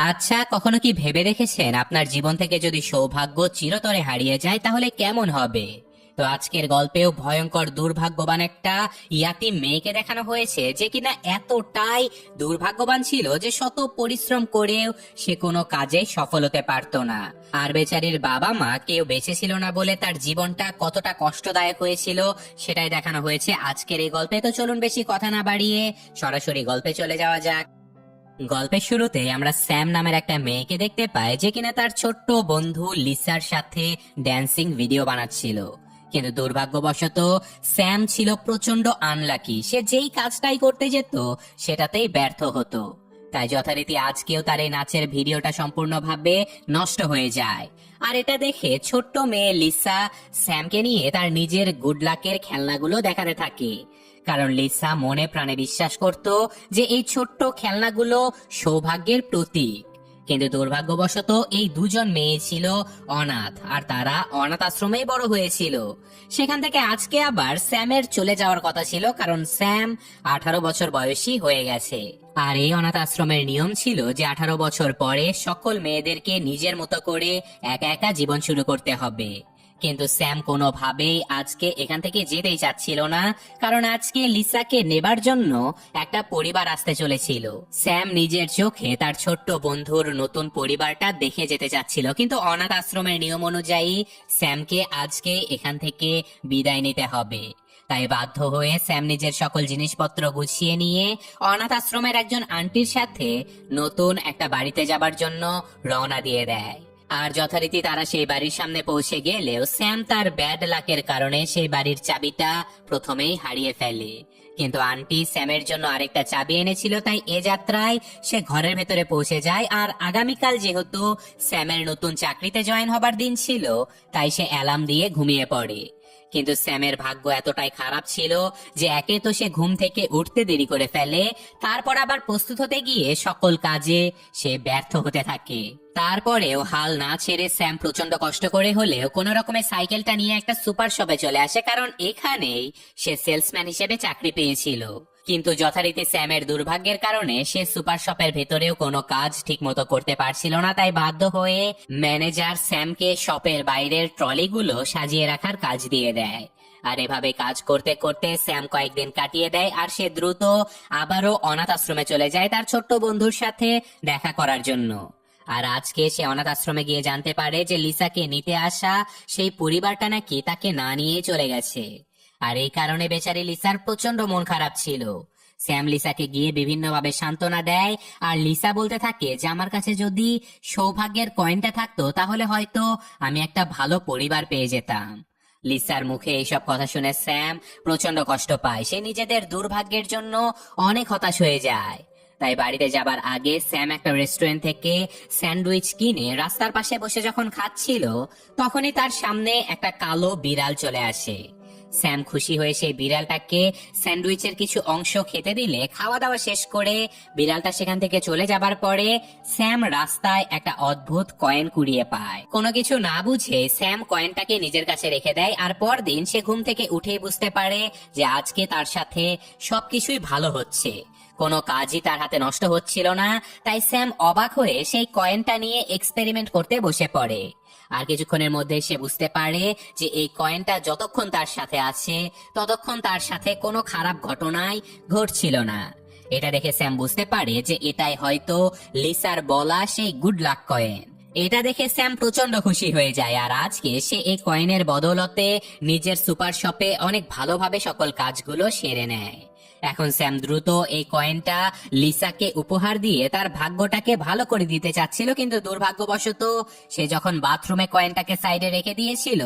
আচ্ছা, কখনো কি ভেবে দেখেছেন আপনার জীবন থেকে যদি সৌভাগ্য চিরতরে হারিয়ে যায় তাহলে কেমন হবে? তো আজকের গল্পেও ভয়ঙ্কর দুর্ভাগ্যবান একটা ইয়াতিম মেয়েকে দেখানো হয়েছে, যে কিনা এতটাই দুর্ভাগ্যবান ছিল যে শত পরিশ্রম করেও সে কোনো কাজে সফল হতে পারতো না। আর বেচারির বাবা মা কেউ বেঁচে ছিল না বলে তার জীবনটা কতটা কষ্টদায়ক হয়েছিল সেটাই দেখানো হয়েছে আজকের এই গল্পে। তো চলুন বেশি কথা না বাড়িয়ে সরাসরি গল্পে চলে যাওয়া যাক। গল্পের শুরুতে আমরা স্যাম নামের একটা মেয়েকে দেখতে পাই, যে কিনা তার ছোট্ট বন্ধু লিসার সাথে ড্যান্সিং ভিডিও বানাচ্ছিল। কিন্তু দুর্ভাগ্যবশত স্যাম ছিল প্রচন্ড আনলাকি। সে যেই কাজটাই করতে যেত সেটাতেই ব্যর্থ হতো। তাই যথারীতি আজকেও তার এই নাচের ভিডিওটা সম্পূর্ণভাবে নষ্ট হয়ে যায়। আর এটা দেখে ছোট্ট মেয়ে লিসা স্যামকে নিয়ে তার নিজের গুড লাকের খেলনাগুলো দেখাতে থাকে, কারণ লিসা মনে প্রাণে বিশ্বাস করত যে এই ছোট্ট খেলনাগুলো সৌভাগ্যের প্রতীক। কিন্তু দুর্ভাগ্যবশত এই দুজন মেয়ে ছিল অনাথ, আর তারা অনাথ আশ্রমেই বড় হয়েছিল। সেখান থেকে আজকে আবার স্যামের চলে যাওয়ার কথা ছিল, কারণ স্যাম 18 বছর বয়সী হয়ে গেছে। আর এই অনাথ আশ্রমের নিয়ম ছিল যে 18 বছর পরে সকল মেয়েদেরকে নিজের মতো করে একা একা জীবন শুরু করতে হবে। কিন্তু স্যাম কোনোভাবেই আজকে এখান থেকে যেতেই চাচ্ছিল না, কারণ আজকে লিসাকে নেবার জন্য একটা পরিবার আসতে চলেছিল। স্যাম নিজের চোখে তার ছোট্ট বন্ধুর নতুন পরিবারটা দেখে যেতে চাচ্ছিল, কিন্তু অনাথ আশ্রমের নিয়ম অনুযায়ী স্যামকে আজকে এখান থেকে বিদায় নিতে হবে। তাই বাধ্য হয়ে স্যাম নিজের সকল জিনিসপত্র গুছিয়ে নিয়ে অনাথ আশ্রমের একজন আন্টির সাথে নতুন একটা বাড়িতে যাবার জন্য রওনা দিয়ে দেয়। আর যথারীতি তারা সেই বাড়ির সামনে পৌঁছে গেলেও স্যাম তার ব্যাড লাকের কারণে সেই বাড়ির চাবিটা প্রথমেই হারিয়ে ফেলে। কিন্তু আন্টি স্যামের জন্য আরেকটা চাবি এনেছিল, তাই এ যাত্রায় সে ঘরের ভেতরে পৌঁছে যায়। আর আগামীকাল যেহেতু স্যামের নতুন চাকরিতে জয়েন হবার দিন ছিল, তাই সে অ্যালার্ম দিয়ে ঘুমিয়ে পড়ে। কিন্তু স্যামের ভাগ্য এতটাই খারাপ ছিল যে একে তো সে ঘুম থেকে উঠতে দেরি করে ফেলে, তারপর আবার প্রস্তুত হতে গিয়ে সকল কাজে সে ব্যর্থ হতে থাকে। তারপরেও হাল না ছেড়ে স্যাম প্রচন্ড কষ্ট করে হলেও কোন রকমের সাইকেলটা নিয়ে একটা সুপার শপে চলে আসে, কারণ এখানেই সে সেলসম্যান হিসেবে চাকরি পেয়েছিল। কিন্তু যথারীতি স্যামের দুর্ভাগ্যের কারণে সে সুপার শপের ভেতরেও কোনো কাজ ঠিক মতো করতে পারছিল না, তাই বাধ্য হয়ে ম্যানেজার স্যামকে শপের বাইরের ট্রলিগুলো সাজিয়ে রাখার কাজ দিয়ে দেয়। আর এভাবে কাজ করতে করতে স্যাম কয়েকদিন কাটিয়ে দেয়, আর সে দ্রুত আবারও অনাথ আশ্রমে চলে যায় তার ছোট্ট বন্ধুর সাথে দেখা করার জন্য। আর আজকে সে অনাথ আশ্রমে গিয়ে জানতে পারে যে লিসাকে নিতে আসা সেই পরিবারটা নাকি তাকে না নিয়ে চলে গেছে। আর এই কারণে বেচারি লিসার প্রচন্ড মন খারাপ ছিল। স্যাম লিসাকে গিয়ে বিভিন্নভাবে সান্ত্বনা দেয়, আর লিসা বলতে থাকে যে আমার কাছে যদি সৌভাগ্যের কয়েনটা থাকতো তাহলে হয়তো আমি একটা ভালো পরিবার পেয়ে যেতাম। লিসার মুখে এইসব কথা শুনে স্যাম প্রচন্ড কষ্ট পায়। সে নিজেদের দুর্ভাগ্যের জন্য অনেক হতাশ হয়ে যায়। তাই বাড়িতে যাবার আগে স্যাম একটা রেস্টুরেন্ট থেকে স্যান্ডউইচ কিনে রাস্তার পাশে বসে যখন খাচ্ছিল, তখনই তার সামনে একটা কালো বিড়াল চলে আসে। স্যাম খুশি হয়ে সেই বিড়ালটাকে স্যান্ডউইচের কিছু অংশ খেতে দিলে খাওয়া দাওয়া শেষ করে বিড়ালটা সেখান থেকে চলে যাবার পরে স্যাম রাস্তায় একটা অদ্ভুত কয়েন কুড়িয়ে পায়। কোনো কিছু না বুঝে স্যাম কয়েনটাকে নিজের কাছে রেখে দেয়। আর পরদিন সে ঘুম থেকে উঠে বুঝতে পারে যে আজকে তার সাথে সবকিছুই ভালো হচ্ছে, কোনো কাজই তার হাতে নষ্ট হচ্ছিল না। তাই স্যাম অবাক হয়ে সেই কয়েনটা নিয়ে এক্সপেরিমেন্ট করতে বসে পড়ে। আর কিছুক্ষণের মধ্যে সে বুঝতে পারে যে এই কয়েনটা যতক্ষণ তার সাথে আছে ততক্ষণ তার সাথে কোনো খারাপ ঘটনাই ঘটছিল না। এটা দেখে স্যাম বুঝতে পারে যে এটাই হয়তো লিসার বলা সেই গুড লাক কয়েন। এটা দেখে স্যাম প্রচন্ড খুশি হয়ে যায়। আর আজকে সে এই কয়েনের বদৌলতে নিজের সুপার শপে অনেক ভালোভাবে সকল কাজগুলো সেরে নেয়। এখন স্যাম দ্রুত এই কয়েনটা লিসাকে উপহার দিয়ে তার ভাগ্যটাকে ভালো করে দিতে চাচ্ছিল, কিন্তু দুর্ভাগ্যবশত সে যখন বাথরুমে কয়েনটাকে সাইডে রেখে দিয়েছিল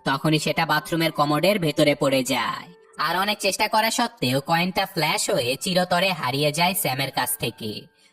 তখনই সেটা বাথরুমের কমোডের ভেতরে পড়ে যায়। আর অনেক চেষ্টা করা সত্ত্বেও কয়েনটা ফ্ল্যাশ হয়ে চিরতরে হারিয়ে যায় স্যামের কাছ থেকে।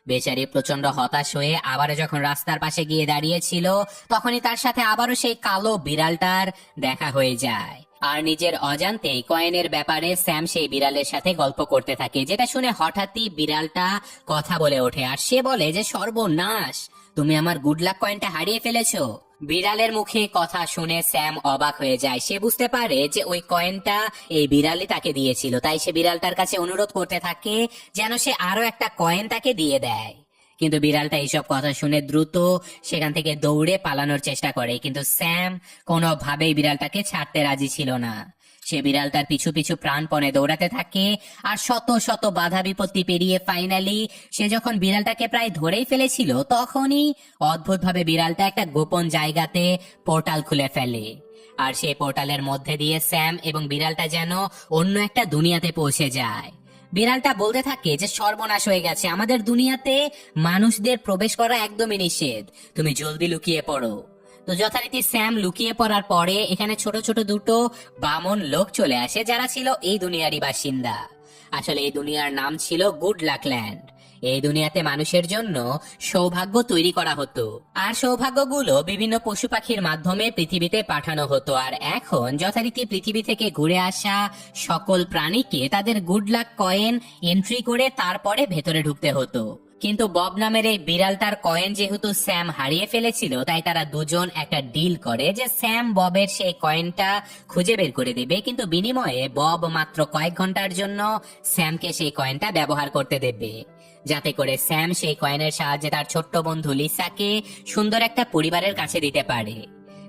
বেচারি প্রচন্ড হতাশ হয়ে আবারও যখন রাস্তার পাশে গিয়ে দাঁড়িয়েছিল, তখনই তার সাথে আবারও সেই কালো বিড়ালটার দেখা হয়ে যায়। আর নিজের অজান্তেই কয়েনের ব্যাপারে স্যাম সেই বিড়ালের সাথে গল্প করতে থাকে, যেটা শুনে হঠাৎই বিড়ালটা কথা বলে ওঠে। আর সে বলে যে সর্বনাশ, তুমি আমার গুড লাক কয়েনটা হারিয়ে ফেলেছো। বিড়ালের মুখে কথা শুনে স্যাম অবাক হয়ে যায়। সে বুঝতে পারে যে ওই কয়েনটা এই বিড়ালই তাকে দিয়েছিল, তাই সে বিড়ালটার কাছে অনুরোধ করতে থাকে যেন সে আরো একটা কয়েন তাকে দিয়ে দেয়। কিন্তু বিড়ালটা এইসব কথা শুনে দ্রুত সেখান থেকে দৌড়ে পালানোর চেষ্টা করে, কিন্তু স্যাম কোনোভাবেই বিড়ালটাকে ছাড়তে রাজি ছিল না। সে বিড়ালটার পিছু পিছু প্রাণপণে দৌড়াতে থাকে, আর শত শত বাধা বিপত্তি পেরিয়ে ফাইনালি সে যখন বিড়ালটাকে প্রায় ধরেই ফেলেছিল, তখনই অদ্ভুতভাবে বিড়ালটা একটা গোপন জায়গাতে পোর্টাল খুলে ফেলে। আর সেই পোর্টালের মধ্যে দিয়ে স্যাম এবং বিড়ালটা যেন অন্য একটা দুনিয়াতে পৌঁছে যায়। বিড়ালটা বলতে থাকে যে সর্বনাশ হয়ে গেছে, আমাদের দুনিয়াতে মানুষদের প্রবেশ করা একদমই নিষেধ, তুমি জলদি লুকিয়ে পড়ো। তো যথারীতি স্যাম লুকিয়ে পড়ার পরে এখানে ছোট ছোট দুটো বামন লোক চলে আসে, যারা ছিল এই দুনিয়ারই বাসিন্দা। আসলে এই দুনিয়ার নাম ছিল গুড লাক ল্যান্ড। এই দুনিয়াতে মানুষের জন্য সৌভাগ্য তৈরি করা হতো, আর সৌভাগ্যগুলো বিভিন্ন পশু পাখির মাধ্যমে পৃথিবীতে পাঠানো হতো। আর এখন যথারীতি পৃথিবী থেকে ঘুরে আসা সকল প্রাণীকে তাদের গুড লাক কয়েন এন্ট্রি করে তারপরে ভেতরে ঢুকতে হতো। কিন্তু বব নামের এই বিড়ালটার কয়েন যেহেতু স্যাম হারিয়ে ফেলেছিল, তাই তারা দুজন একটা ডিল করে যে স্যাম ববের সেই কয়েনটা খুঁজে বের করে দেবে, কিন্তু বিনিময়ে বব মাত্র কয়েক ঘন্টার জন্য স্যামকে সেই কয়েনটা ব্যবহার করতে দেবে, যাতে করে স্যাম সেই কয়েনের সাহায্যে তার ছোট্ট বন্ধু লিসাকে সুন্দর একটা পরিবারের কাছে দিতে পারে।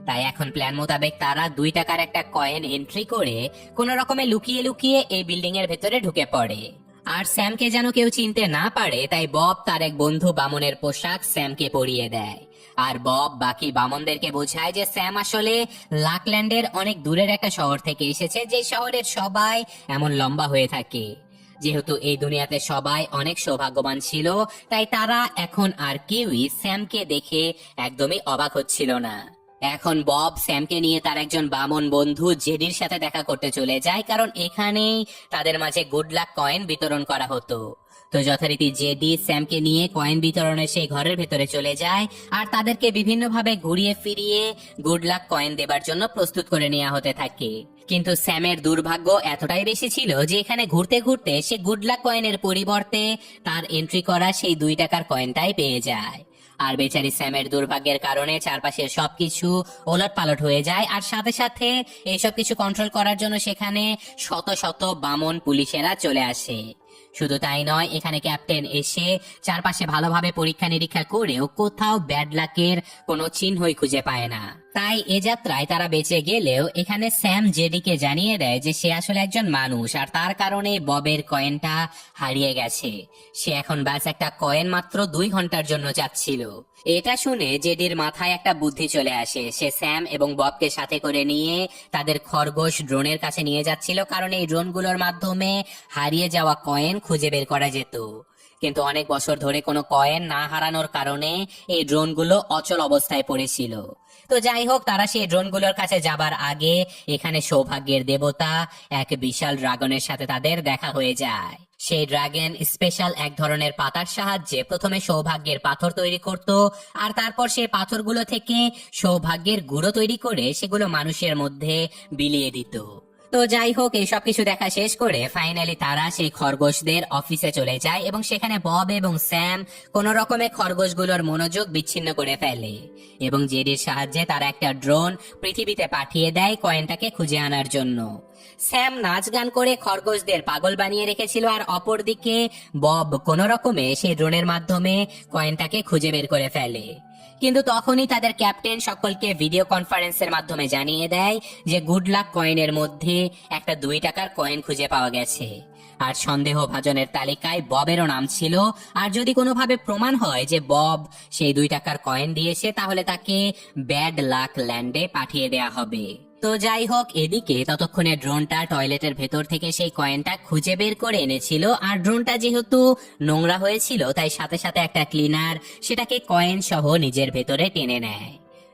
তাই এখন প্ল্যান মোতাবেক তারা 2 টাকার একটা কয়েন এন্ট্রি করে কোনো রকমে লুকিয়ে লুকিয়ে এই বিল্ডিং এর ভেতরে ঢুকে পড়ে। আর স্যামকে যেন কেউ চিনতে না পারে, তাই বব তার এক বন্ধু বামনের পোশাক স্যামকে পরিয়ে দেয়। আর বব বাকি বামনদেরকে বোঝায় যে স্যাম আসলে লাকল্যান্ডের অনেক দূরের একটা শহর থেকে এসেছে, যে শহরের সবাই এমন লম্বা হয়ে থাকে। যেহেতু এই দুনিয়াতে সবাই অনেক সৌভাগ্যবান ছিল, তাই তারা এখন আর কেউই স্যামকে দেখে একদমই অবাক হচ্ছিল না। এখন বব স্যামকে নিয়ে তার একজন বামন বন্ধু জেডির সাথে দেখা করতে চলে যায়, কারণ এখানেই তাদের মাঝে গুড লাক কয়েন বিতরণ করা হতো। তো যথারীতি জেডি স্যামকে নিয়ে কয়েন বিতরণের সেই ঘরের ভেতরে চলে যায়, আর তাদেরকে বিভিন্নভাবে ঘুরিয়ে ফিরিয়ে গুড লাক কয়েন দেবার জন্য প্রস্তুত করে নেওয়া হতে থাকে। কিন্তু স্যামের দুর্ভাগ্য এতটাই বেশি ছিল যে এখানে ঘুরতে ঘুরতে সে গুড লাক কয়েনের পরিবর্তে তার এন্ট্রি করা সেই 2 টাকার কয়েনটাই পেয়ে যায়। আর বেচারি স্যামের দুর্ভাগ্যের কারণে চারপাশের সবকিছু ওলটপালট হয়ে যায়, আর সাথে সাথে এইসব কিছু কন্ট্রোল করার জন্য সেখানে শত শত বামন পুলিশেরা চলে আসে। শুধু তাই নয়, এখানে ক্যাপ্টেন এসে চারপাশে ভালোভাবে পরীক্ষা নিরীক্ষা করেও কোথাও ব্যাড লাকের কোনো চিহ্নই খুঁজে পায় না। তাই এ যাত্রায় তারা বেঁচে গেলেও এখানে স্যাম জেডিকে জানিয়ে দেয় যে সে আসলে একজন মানুষ, আর তার কারণে ববের কয়েনটা হারিয়ে গেছে। সে এখন ব্যাস একটা কয়েন মাত্র 2 ঘন্টার জন্য চাচ্ছিল। এটা শুনে জেডির মাথায় একটা বুদ্ধি চলে আসে। সে স্যাম এবং ববকে সাথে করে নিয়ে তাদের খরগোশ ড্রোনের কাছে নিয়ে যাচ্ছিল, কারণ এই ড্রোনগুলোর মাধ্যমে হারিয়ে যাওয়া কয়েন খুঁজে বের করা যেত। কিন্তু অনেক বছর ধরে কোনো কয়েন না হারানোর কারণে এই ড্রোনগুলো অচল অবস্থায় পড়েছিল। তো যাই হোক, তারা সেই ড্রোনগুলোর কাছে যাবার আগে এখানে সৌভাগ্যের দেবতা এক বিশাল ড্রাগনের সাথে তাদের দেখা হয়ে যায়। সেই ড্রাগন স্পেশাল এক ধরনের পাতার সাহায্যে প্রথমে সৌভাগ্যের পাথর তৈরি করত, আর তারপর সেই পাথরগুলো থেকে সৌভাগ্যের গুঁড়ো তৈরি করে সেগুলো মানুষের মধ্যে বিলিয়ে দিত। তো যাই হোক, এই সব কিছু দেখা শেষ করে ফাইনালি তারা সেই খরগোশদের অফিসে চলে যায়, এবং সেখানে বব এবং স্যাম কোন রকমে খরগোশগুলোর মনোযোগ বিচ্ছিন্ন করে ফেলে, এবং জেডির সাহায্যে তারা একটা ড্রোন পৃথিবীতে পাঠিয়ে দেয় কয়েনটাকে খুঁজে আনার জন্য। স্যাম নাচ গান করে খরগোশদের পাগল বানিয়ে রেখেছিল, আর অপরদিকে বব কোন রকমে সেই ড্রোনের মাধ্যমে কয়েনটাকে খুঁজে বের করে ফেলে। কিন্তু তখনই তাদের ক্যাপ্টেন সকলকে ভিডিও কনফারেন্সের মাধ্যমে জানিয়ে দেয় যে গুড লাক কয়েনের মধ্যে একটা 2 টাকার কয়েন খুঁজে পাওয়া গেছে, আর সন্দেহভাজনের তালিকায় ববেরও নাম ছিল। আর যদি কোনোভাবে প্রমাণ হয় যে বব সেই 2 টাকার কয়েন দিয়েছে, তাহলে তাকে ব্যাড লাক ল্যান্ডে পাঠিয়ে দেয়া হবে। তো যাই হোক, এদিকে ততক্ষণে ড্রোনটা টয়লেটের ভেতর থেকে সেই কয়েনটা খুঁজে বের করে এনেছিল, আর ড্রোনটা যেহেতু নোংরা হয়েছিল তাই সাথে সাথে একটা ক্লিনার সেটাকে কয়েন সহ নিজের ভেতরে টেনে নেয়।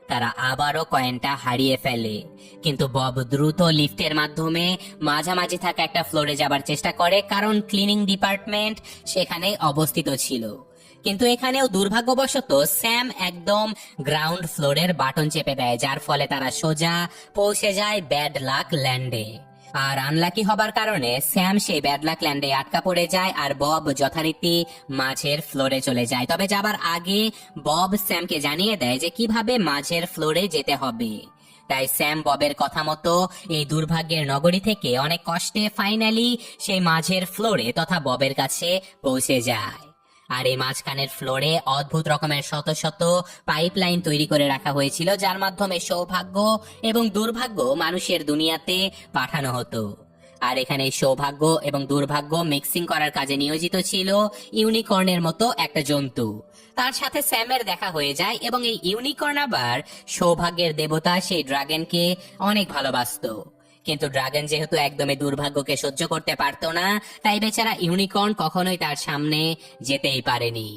তারা আবারও কয়েনটা হারিয়ে ফেলে, কিন্তু বব দ্রুত লিফটের মাধ্যমে মাঝামাঝি থাকা একটা ফ্লোরে যাবার চেষ্টা করে, কারণ ক্লিনিং ডিপার্টমেন্ট সেখানে অবস্থিত ছিল। কিন্তু এখানেও দুর্ভাগ্যবশত স্যাম একদম গ্রাউন্ড ফ্লোরের বাটন চেপে দেয়, যার ফলে তারা সোজা পৌঁছে যায় ব্যাড লাক ল্যান্ডে। আর আনলাকি হবার কারণে স্যাম সেই ব্যাড লাক ল্যান্ডে আটকা পড়ে যায়, আর বব যথারীতি মাঝের ফ্লোরে চলে যায়। তবে যাবার আগে বব স্যামকে জানিয়ে দেয় যে কিভাবে মাঝের ফ্লোরে যেতে হবে। তাই স্যাম ববের কথা মতো এই দুর্ভাগ্যের নগরী থেকে অনেক কষ্টে ফাইনালি সেই মাঝের ফ্লোরে তথা ববের কাছে পৌঁছে যায়। আর এই মাঝখানের ফ্লোরে অদ্ভুত রকমের শত শত পাইপলাইন তৈরি করে রাখা হয়েছিল, যার মাধ্যমে সৌভাগ্য এবং দুর্ভাগ্য মানুষের দুনিয়াতে পাঠানো হতো। আর এখানে সৌভাগ্য এবং দুর্ভাগ্য মিক্সিং করার কাজে নিয়োজিত ছিল ইউনিকর্নের মতো একটা জন্তু। তার সাথে স্যামের দেখা হয়ে যায় এবং এই ইউনিকর্ন আবার সৌভাগ্যের দেবতা সেই ড্রাগনকে অনেক ভালোবাসতো। কিন্তু ড্রাগন যেহেতু একদমই দুর্ভাগ্যকে সহ্য করতে পারতো না, তাই বেচারা ইউনিকর্ন কখনোই তার সামনে যেতেই পারেনি।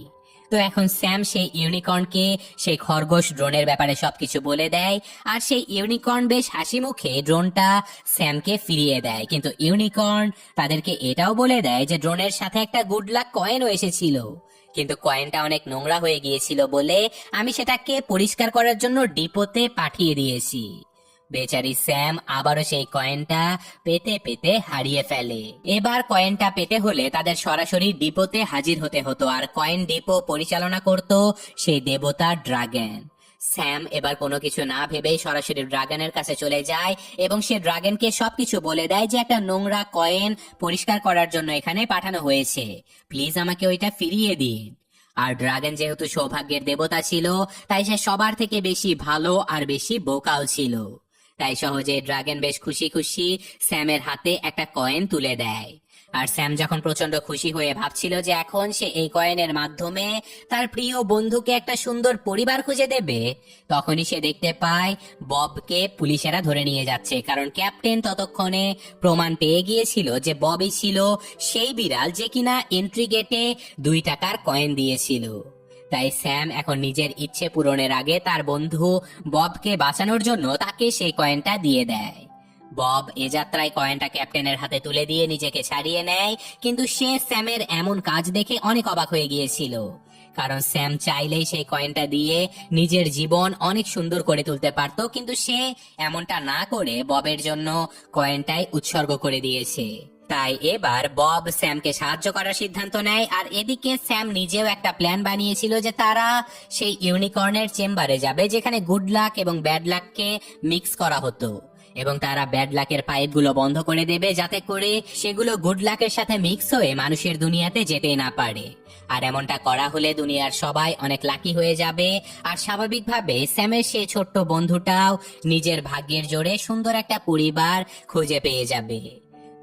তো এখন স্যাম সেই ইউনিকর্নকে সেই খরগোশ ড্রোনের ব্যাপারে সবকিছু বলে দেয়, আর সেই ইউনিকর্ন বেশ হাসি মুখে ড্রোনটা স্যামকে ফিরিয়ে দেয়। কিন্তু ইউনিকর্ন তাদেরকে এটাও বলে দেয় যে ড্রোনের সাথে একটা গুড লাক কয়েনও এসেছিল, কিন্তু কয়েনটা অনেক নোংরা হয়ে গিয়েছিল বলে আমি সেটাকে পরিষ্কার করার জন্য ডিপোতে পাঠিয়ে দিয়েছি। বেচারি স্যাম আবারও সেই কয়েনটা পেতে পেতে হারিয়ে ফেলে। এবার কয়েনটা পেতে হলে তাদের সরাসরি ডিপোতে হাজির হতে হতো, আর কয়েন ডিপো পরিচালনা করত সেই দেবতা ড্রাগন। স্যাম এবার কোনো কিছু না ভেবেই সরাসরি ড্রাগনের কাছে চলে যায় এবং সে ড্রাগনকে সবকিছু বলে দেয় যে একটা নোংরা কয়েন পরিষ্কার করার জন্য এখানে পাঠানো হয়েছে, প্লিজ আমাকে ওইটা ফিরিয়ে দিন। আর ড্রাগন যেহেতু সৌভাগ্যের দেবতা ছিল, তাই সে সবার থেকে বেশি ভালো আর বেশি বোকাও ছিল। তাই সহজে ড্রাগন বেশ খুশি খুশি স্যামের হাতে একটা কয়েন তুলে দেয়। আর স্যাম যখন প্রচন্ড খুশি হয়ে ভাবছিল যে এখন সে এই কয়েনের মাধ্যমে তার প্রিয় বন্ধুকে একটা সুন্দর পরিবার খুঁজে দেবে, তখনই সে দেখতে পায় ববকে পুলিশেরা ধরে নিয়ে যাচ্ছে। কারণ ক্যাপ্টেন ততক্ষণে প্রমাণ পেয়ে গিয়েছিল যে ববই ছিল সেই বিড়াল যে কিনা এন্ট্রি গেটে 2 টাকার কয়েন দিয়েছিল। তাই স্যাম এখন নিজের ইচ্ছে পূরণের আগে তার বন্ধু ববকে বাঁচানোর জন্য তাকে সেই কয়েনটা দিয়ে দেয়। বব এ যাত্রায় কয়েনটা ক্যাপ্টেনের হাতে তুলে দিয়ে নিজেকে ছাড়িয়ে নেয়, কিন্তু সে স্যামের এমন কাজ দেখে অনেক অবাক হয়ে গিয়েছিল। কারণ স্যাম চাইলেই সেই কয়েনটা দিয়ে নিজের জীবন অনেক সুন্দর করে তুলতে পারত, কিন্তু সে এমনটা না করে ববের জন্য কয়েনটাই উৎসর্গ করে দিয়েছে। তাই এবার বব স্যামকে সাহায্য করার সিদ্ধান্ত নেয়। আর এদিকে স্যাম নিজেও একটা প্ল্যান বানিয়েছিল যে তারা সেই ইউনিকর্নের চেম্বারে যাবে যেখানে গুড লাক এবং ব্যাড লাককে মিক্স করা হতো, এবং তারা ব্যাড লাকের পাইপগুলো বন্ধ করে দেবে যাতে করে সেগুলো গুড লাকের সাথে মিক্স হয়ে মানুষের দুনিয়াতে যেতে না পারে। আর এমনটা করা হলে দুনিয়ার সবাই অনেক লাকি হয়ে যাবে, আর স্বাভাবিকভাবে স্যামের সেই ছোট্ট বন্ধুটাও নিজের ভাগ্যের জোরে সুন্দর একটা পরিবার খুঁজে পেয়ে যাবে।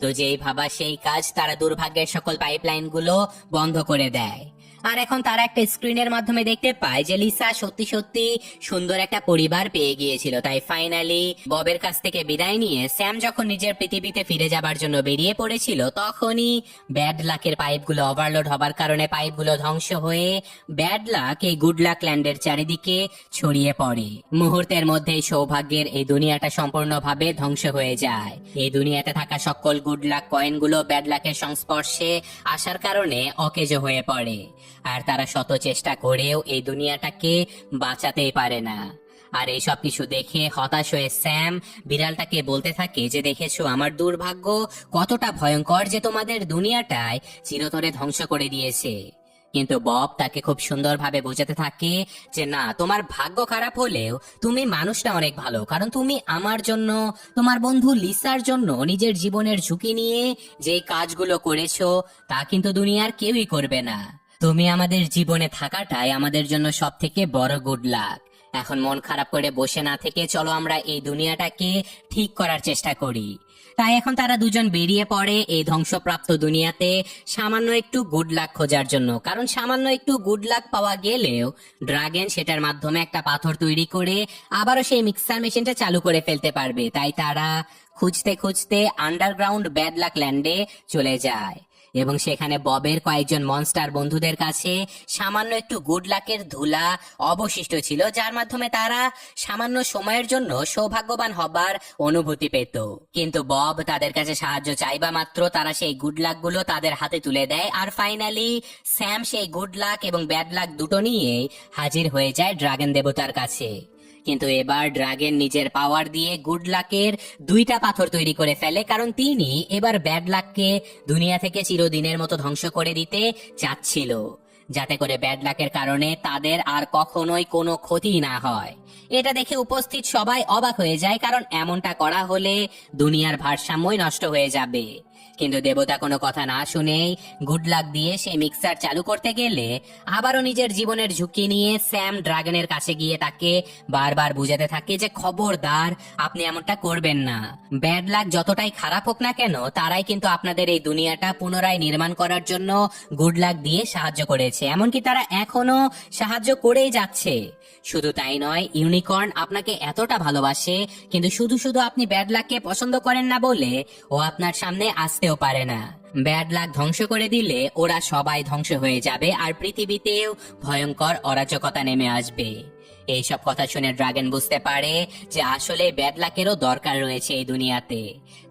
তো যেই ভাবা সেই কাজ, তারা দুর্ভাগ্যের সকল পাইপলাইন গুলো বন্ধ করে দেয়। আর এখন তারা একটা স্ক্রিনের মাধ্যমে দেখতে পায় যে লিসা সত্যি সত্যি সুন্দর একটা পরিবার পেয়ে গিয়েছিল। তাই ফাইনালি ববের কাছ থেকে বিদায় নিয়ে স্যাম যখন নিজের পৃথিবীতে ফিরে যাবার জন্য বেরিয়ে পড়েছিল, তখনই ব্যাড লাকের পাইপগুলো ওভারলোড হবার কারণে পাইপগুলো ধ্বংস হয়ে ব্যাড লাক এই গুড লাক ল্যান্ডের চারিদিকে ছড়িয়ে পড়ে। মুহূর্তের মধ্যেই সৌভাগ্যের এই দুনিয়াটা সম্পূর্ণভাবে ধ্বংস হয়ে যায়। এই দুনিয়াতে থাকা সকল গুড লাক কয়েনগুলো ব্যাড লাকের সংস্পর্শে আসার কারণে অকেজো হয়ে পড়ে, আর তারা শত চেষ্টা করেও এই দুনিয়াটাকে বাঁচাতেই পারে না। আর এই সব কিছু দেখে হতাশ হয়ে স্যাম বিড়ালটাকে বলতে থাকে যে দেখেছো আমার দুর্ভাগ্য কতটা ভয়ঙ্কর যে তোমাদের দুনিয়াটায় চিরতরে ধ্বংস করে দিয়েছে। কিন্তু বব তাকে খুব সুন্দরভাবে বোঝাতে থাকে যে না, তোমার ভাগ্য খারাপ হলেও তুমি মানুষটা অনেক ভালো, কারণ তুমি আমার জন্য, তোমার বন্ধু লিসার জন্য নিজের জীবনের ঝুঁকি নিয়ে যে কাজগুলো করেছো তা কিন্তু দুনিয়ার কেউই করবে না। তুমি আমাদের জীবনে থাকাটাই আমাদের জন্য সব থেকে বড় গুড লাক। এখন মন খারাপ করে বসে না থেকে চলো আমরা এই দুনিয়াটাকে ঠিক করার চেষ্টা করি। তাই এখন তারা দুজন বেরিয়ে পড়ে এই ধ্বংসপ্রাপ্ত দুনিয়াতে সামান্য একটু গুড লাক খোঁজার জন্য। কারণ সামান্য একটু গুড লাক পাওয়া গেলেও ড্রাগন সেটার মাধ্যমে একটা পাথর তৈরি করে আবারও সেই মিক্সার মেশিনটা চালু করে ফেলতে পারবে। তাই তারা খুঁজতে খুঁজতে আন্ডারগ্রাউন্ড ব্যাড লাক ল্যান্ডে চলে যায় এবং সেখানে ববের কয়েকজন মনস্টার বন্ধুদের কাছে সামান্য একটু গুড লাকের ধুলা অবশিষ্ট ছিল, যার মাধ্যমে তারা সামান্য সময়ের জন্য সৌভাগ্যবান হবার অনুভূতি পেত। কিন্তু বব তাদের কাছে সাহায্য চাইবা মাত্র তারা সেই গুড লাক গুলো তাদের হাতে তুলে দেয়। আর ফাইনালি স্যাম সেই গুড লাক এবং ব্যাড লাক দুটো নিয়ে হাজির হয়ে যায় ড্রাগন দেবতার কাছে। কিন্তু এবার ড্রাগন নিজের পাওয়ার দিয়ে গুড লাকের 2টা পাথর তৈরি করে ফেলে, কারণ তিনি এবার ব্যাড লাককে দুনিয়া থেকে চিরদিনের মতো ধ্বংস করে দিতে চাচ্ছিল, যাতে করে ব্যাড লাকের কারণে তাদের আর কখনোই কোনো ক্ষতি না হয়। এটা দেখে উপস্থিত সবাই অবাক হয়ে যায়, কারণ এমনটা করা হলে দুনিয়ার ভারসাম্যই নষ্ট হয়ে যাবে। কিন্তু দেবতা কোনো কথা না শুনেই গুড লাক দিয়ে সেই মিক্সার চালু করতে গেলে আবারও নিজের জীবনের ঝুঁকি নিয়ে স্যাম ড্রাগনের কাছে গিয়ে তাকে বারবার বুঝাতে থাকে যে খবরদার, আপনি এমনটা করবেন না। ব্যাড লাক যতটাই খারাপ হোক না কেন, তারাই কিন্তু আপনাদের এই দুনিয়াটা পুনরায় নির্মাণ করার জন্য গুড লাক দিয়ে সাহায্য করেছে, এমনকি তারা এখনো সাহায্য করেই যাচ্ছে। শুধু তাই নয়, ইউনিকর্ন আপনাকে এতটা ভালোবাসে, কিন্তু শুধু শুধু আপনি ব্যাড লাককে পছন্দ করেন না বলে ও আপনার সামনে আসতেও পারে না। ব্যাড লাক ধ্বংস করে দিলে ওরা সবাই ধ্বংস হয়ে যাবে, আর পৃথিবীতেও ভয়ঙ্কর অরাজকতা নেমে আসবে। এইসব কথা শুনে ড্রাগন বুঝতে পারে যে আসলে ব্যাড লাকেরও দরকার রয়েছে এই দুনিয়াতে।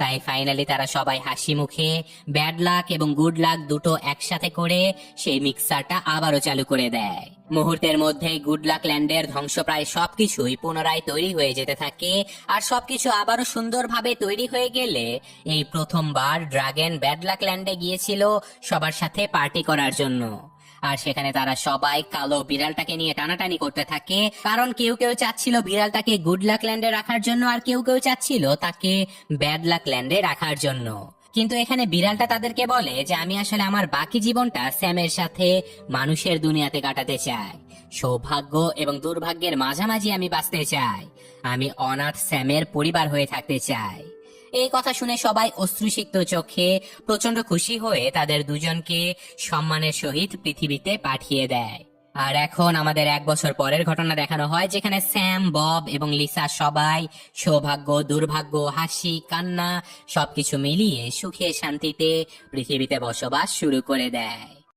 তাই ফাইনালি তারা সবাই হাসি মুখে ব্যাড লাক এবং গুড লাক দুটো একসাথে করে সেই মিক্সারটা আবারও চালু করে দেয়। মুহূর্তের মধ্যে গুড লাক ল্যান্ডের ধ্বংসপ্রায় সবকিছুই পুনরায় তৈরি হয়ে যেতে থাকে, আর সবকিছু আবারও সুন্দরভাবে তৈরি হয়ে গেলে এই প্রথমবার ড্রাগন ব্যাড লাক ল্যান্ডে গিয়েছিল সবার সাথে পার্টি করার জন্য। আর সেখানে তারা সবাই কালো বিড়ালটাকে নিয়ে টানাটানি করতে থাকে, কারণ কেউ কেউ চাচ্ছিল বিড়ালটাকে গুড লাক ল্যান্ডে রাখার জন্য, আর কেউ কেউ চাচ্ছিল তাকে ব্যাড লাক ল্যান্ডে রাখার জন্য। কিন্তু এখানে বিড়ালটা তাদেরকে বলে যে আমি আসলে আমার বাকি জীবনটা স্যামের সাথে মানুষের দুনিয়াতে কাটাতে চাই। সৌভাগ্য এবং দুর্ভাগ্যের মাঝামাঝি আমি বাঁচতে চাই। আমি অনাথ স্যামের পরিবার হয়ে থাকতে চাই। এই কথা শুনে সবাই অশ্রুসিক্ত চোখে প্রচন্ড খুশি হয়ে তাদের দুজনকে সম্মানের সহিত পৃথিবীতে পাঠিয়ে দেয়। আর এখন আমাদের 1 বছর পরের ঘটনা দেখানো হয়, যেখানে স্যাম, বব এবং লিসা সবাই সৌভাগ্য, দুর্ভাগ্য, হাসি, কান্না সবকিছু মিলিয়ে সুখে শান্তিতে পৃথিবীতে বসবাস শুরু করে দেয়।